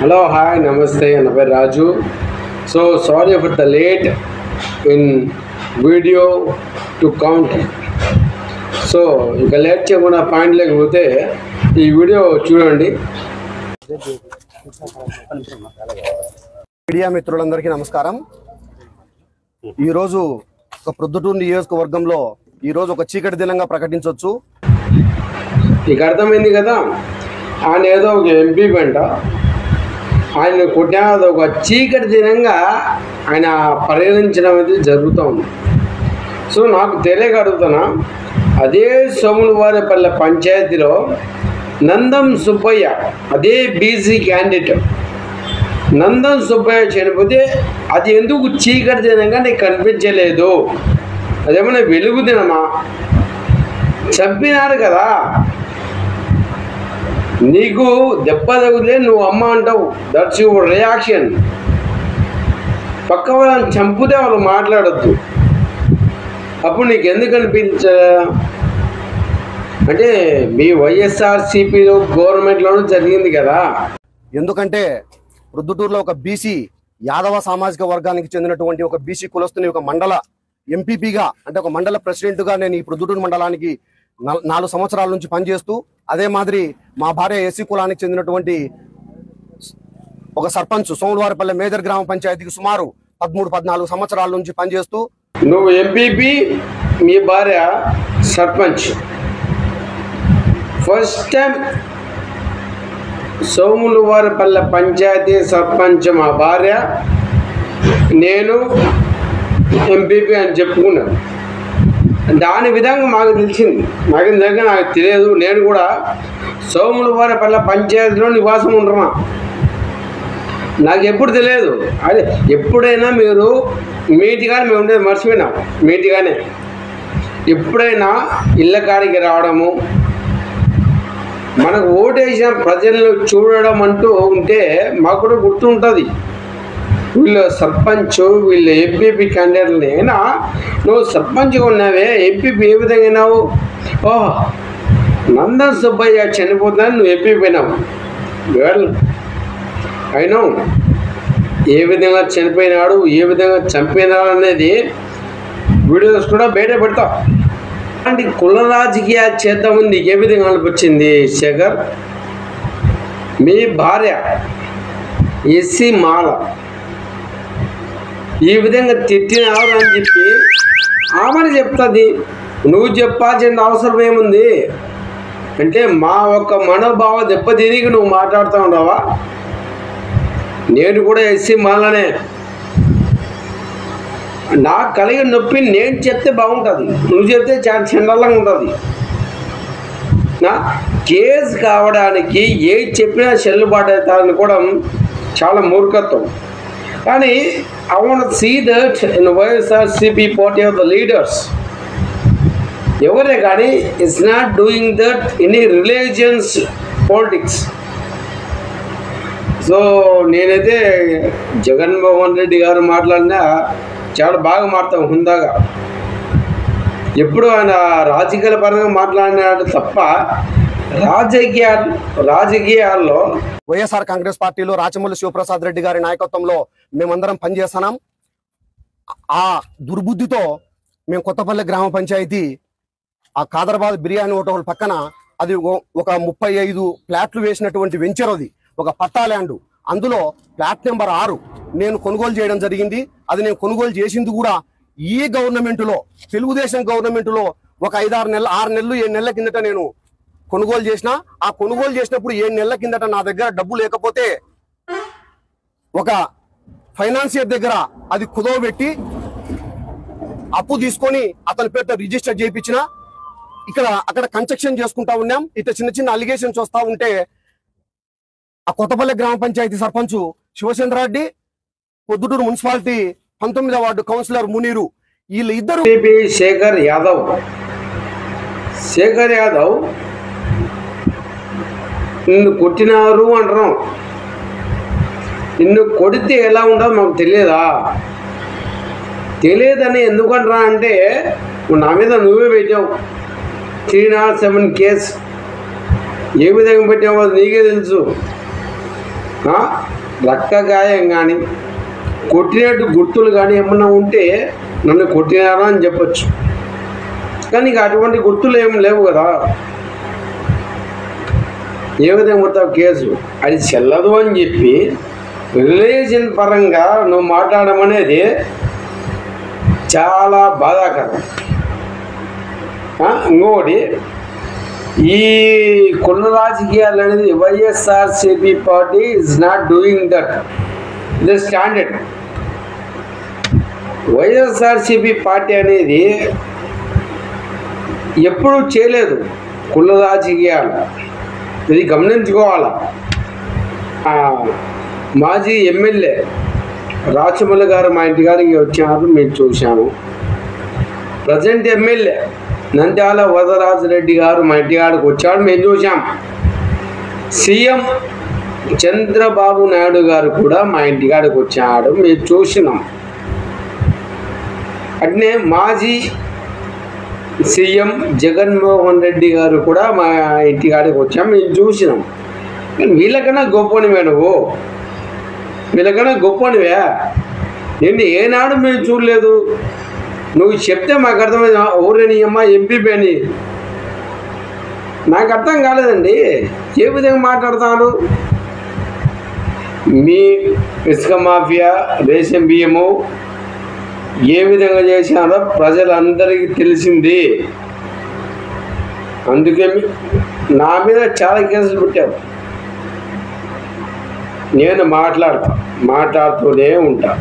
Hello, hi, namaste, and I'm Raju. So sorry for the late in video to count. So ఇంకా late చేయకుండా point లేకపోతే ఈ video చూడండి. Media మిత్రులందరికీ నమస్కారం. ఈరోజు ఒక ప్రొద్దుటూరు నియోజకవర్గంలో ఈరోజు ఒక చీకటి దినంగా ప్రకటించవచ్చు. ఇక అర్థమైంది కదా, ఆయన ఏదో ఒక ఎంపీ వెంట ఆయన కొట్టిన ఒక చీకటి దినంగా ఆయన పరిగణించడం అనేది జరుగుతూ ఉంది. సో నాకు తెలియక అడుగుతున్నా, అదే సోములవారిపల్లె పంచాయతీలో నందం సుబ్బయ్య, అదే బీసీ క్యాండిడేట్ నందం సుబ్బయ్య చనిపోతే అది ఎందుకు చీకటి దినంగా నీకు కనిపించలేదు? అదేమన్నా వెలుగు దినమా? చంపినారు కదా, నీకు దెబ్బ తగిలితే నువ్వు అమ్మ అంటావు, దట్స్ యువర్ రియాక్షన్. పక్క వాళ్ళని చంపితే వాళ్ళు మాట్లాడద్దు, అప్పుడు నీకు ఎందుకు అనిపించా? అంటే మీ వైఎస్ఆర్సీపీలో గవర్నమెంట్లోనూ జరిగింది కదా. ఎందుకంటే ప్రొద్దుటూరులో ఒక బీసీ యాదవ సామాజిక వర్గానికి చెందినటువంటి ఒక బీసీ కులస్తుని ఒక మండల ఎంపీపీగా, అంటే ఒక మండల ప్రెసిడెంట్గా నేను ఈ ప్రొద్దుటూరు మండలానికి 4 సంవత్సరాల నుంచి పనిచేస్తూ, అదే మాదిరి మా భార్య ఎస్సీ కులానికి చెందినటువంటి ఒక సర్పంచ్ సోములవారిపల్లె మేజర్ గ్రామ పంచాయతీకి సుమారు 13-14 సంవత్సరాల నుంచి పనిచేస్తూ, నువ్వు ఎంపీపీ, మీ భార్య సర్పంచ్. ఫస్ట్ టైం సోములవారిపల్లె పంచాయతీ సర్పంచ్ మా భార్య, నేను ఎంపీపీ అని చెప్పుకున్నాను. దాని విధంగా మాకు తెలిసింది, నాకు దగ్గర నాకు తెలియదు. నేను కూడా సోములవారిపల్లె పంచాయతీలో నివాసం ఉంటున్నా, నాకు ఎప్పుడు తెలియదు. అదే ఎప్పుడైనా మీరు మీటిగానే మేము ఉండేది మర్చిపోయినాం. మీటిగానే ఎప్పుడైనా ఇళ్ళ కాడికి రావడము, మనకు ఓటేసిన ప్రజలను చూడడం అంటూ ఉంటే మాకు కూడా గుర్తుంటుంది. వీళ్ళు సర్పంచ్, వీళ్ళు ఎంపీపీ క్యాండిడేట్లని. అయినా నువ్వు సర్పంచ్గా ఉన్నావే, ఎంపీపీ ఏ విధంగా అయినావు? ఓహ్, నందం సుబ్బయ్య చనిపోతుందని నువ్వు ఎంపీపీ అయినావు. అయినా ఏ విధంగా చనిపోయినాడు, ఏ విధంగా చంపినాడు అనేది వీడియోస్ కూడా బయట పెడతావు. అంటే కుల రాజకీయాలు చేద్దామని నీకు ఏ విధంగా అనిపించింది శేఖర్? మీ భార్య ఎస్సీ మాల ఈ విధంగా తిట్టినారు అని చెప్పి ఆమెను చెప్తుంది, నువ్వు చెప్పాల్సిన అవసరం ఏముంది? అంటే మా ఒక్క మనోభావ దెబ్బతిరిగి నువ్వు మాట్లాడుతూ ఉండవా? నేను కూడా ఎస్సీ మాలనే, నాకు కలిగిన నొప్పి నేను చెప్తే బాగుంటుంది, నువ్వు చెప్తే చాలా చండాలంగా ఉంటుంది. నా కేసు కావడానికి ఏది చెప్పినా చెల్లుబాటు అవుతారని కూడా చాలా మూర్ఖత్వం. కానీ I want to see that in YSRCP party of the leaders, ఎవరే కానీ is not doing that any religions politics. So నేనైతే జగన్మోహన్ రెడ్డి గారు మాట్లాడినా చాలా బాగా మాట్లాడతాం, హుందాగా. ఎప్పుడు ఆయన రాజకీయాల పరంగా మాట్లాడినాడు తప్ప రాజకీయాల్లో వైఎస్ఆర్ కాంగ్రెస్ పార్టీలో రాచమల్లి శివప్రసాద్ రెడ్డి గారి నాయకత్వంలో మేమందరం పనిచేస్తున్నాం. ఆ దుర్బుద్ధితో మేము కొత్తపల్లి గ్రామ పంచాయతీ ఆ ఖాదరాబాద్ బిర్యానీ హోటల్ పక్కన అది ఒక 35 ఫ్లాట్లు వేసినటువంటి వెంచర్, అది ఒక పట్టా ల్యాండ్. అందులో ఫ్లాట్ నెంబర్ 6 నేను కొనుగోలు చేయడం జరిగింది. అది నేను కొనుగోలు చేసింది కూడా ఈ గవర్నమెంట్లో, తెలుగుదేశం గవర్నమెంట్లో ఒక 6 నెలలు 7 నెలల కిందట నేను కొనుగోలు చేసిన. ఆ కొనుగోలు చేసినప్పుడు 7 నెలల కిందట నా దగ్గర డబ్బు లేకపోతే ఒక ఫైనాన్సియర్ దగ్గర అది కుదవబెట్టి అప్పు తీసుకొని అతని పేరుతో రిజిస్టర్ చేయించిన. అక్కడ కన్స్ట్రక్షన్ చేసుకుంటా ఉన్నాం. ఇట్లా చిన్న చిన్న అలిగేషన్స్ వస్తూ ఉంటే ఆ కొత్తపల్లి గ్రామ పంచాయతీ సర్పంచ్ శివచంద్రారెడ్డి, పొద్దుటూరు మున్సిపాలిటీ 19వ వార్డు కౌన్సిలర్ మునీరు, వీళ్ళు ఇద్దరు శేఖర్ యాదవ్ నిన్ను కొట్టినారు అంటున్నాం. నిన్ను కొడితే ఎలా ఉండదు మాకు తెలియదని ఎందుకంటున్నా అంటే, నా మీద నువ్వే పెట్టావు 307 కేసు. ఏ విధంగా పెట్టావో నీకే తెలుసు. రక్త గాయం కానీ కొట్టినట్టు గుర్తులు కానీ ఏమన్నా ఉంటే నన్ను కొట్టినారా అని చెప్పచ్చు. కానీ ఇక అటువంటి గుర్తులు ఏమి లేవు కదా. ఏ విధంగా కొడతావు కేసు? అది చెల్లదు అని చెప్పి రిలీజన్ పరంగా నువ్వు మాట్లాడమనేది చాలా బాధాకరం. ఇంకొకటి, ఈ కుల రాజకీయాలు అనేది YSRCP party is not doing that the standard. YSRCP party అనేది ఎప్పుడూ చేయలేదు కుల రాజకీయాలు. ఇది గమనించుకోవాలా. మాజీ ఎమ్మెల్యే రాచమల్లి గారు మా ఇంటికాడికి వచ్చారు, మేము చూసాము. ప్రజెంట్ ఎమ్మెల్యే నంద్యాల వరదరాజరెడ్డి గారు మా ఇంటికాడికి వచ్చాడు, మేము చూసాం. సీఎం చంద్రబాబు నాయుడు గారు కూడా మా ఇంటికాడికి వచ్చాడు, మేము చూసినాం. అట్నే మాజీ సీఎం జగన్మోహన్ రెడ్డి గారు కూడా మా ఇంటికాడికి వచ్చాం, మేము చూసినాం. వీళ్ళకన్నా గొప్పనివే నువ్వు, వీళ్ళకన్నా గొప్పనివే. నేను ఏనాడు మేము చూడలేదు. నువ్వు చెప్తే మాకు అర్థమైంది. ఊరేని అమ్మ ఎంపీపీ అని నాకు అర్థం కాలేదండి. ఏ విధంగా మాట్లాడతాను? మీ ఇసుక మాఫియా, రేషన్ బియ్యము ఏ విధంగా చేసినారో ప్రజలందరికీ తెలిసింది. అందుకే నా మీద చాలా కేసులు పెట్టారు. నేను మాట్లాడుతూనే ఉంటా.